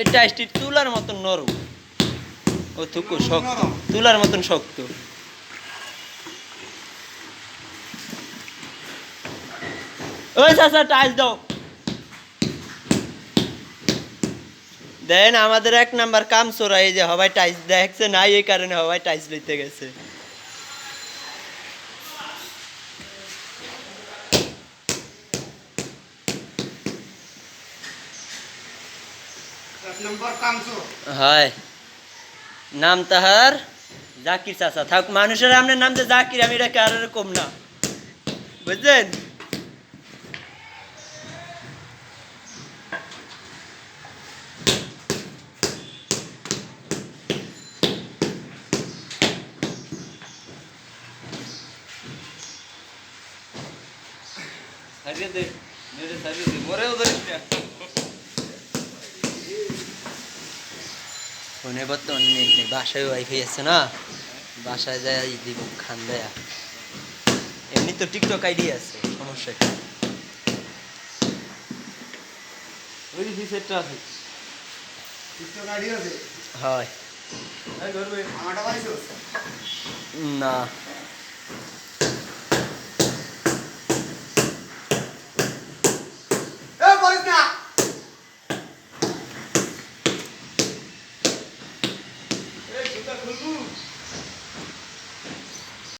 এই টাইসটি তুলার মতন নরম, ও থুকু শক্ত, তুলার মতন শক্ত। ওই চাচা টাইলস দাও। দেন আমাদের এক নাম্বার কাম চোরা, এই যে হবাই টাইলস দেখছে নাই, এই কারণে হবাই টাইলস লইতে গেছে। হয় নাম তাহার জাকির চাচা। থাক মানুষের আপনার নাম যে জাকির, আমি এটা কারোর কম না, বুঝলেন? ফোনে বর্তমানে নেট নেই, বাসায় ওয়াইফাই আছে না, বাসায় যায় দিব খান দেয়া। এমনি তো টিকটক আইডি আছে, সমস্যা কি? ওই যে সেটটা আছে, টিকটক আইডি আছে। হয় এই ধরবে আমারটা পাইছো? না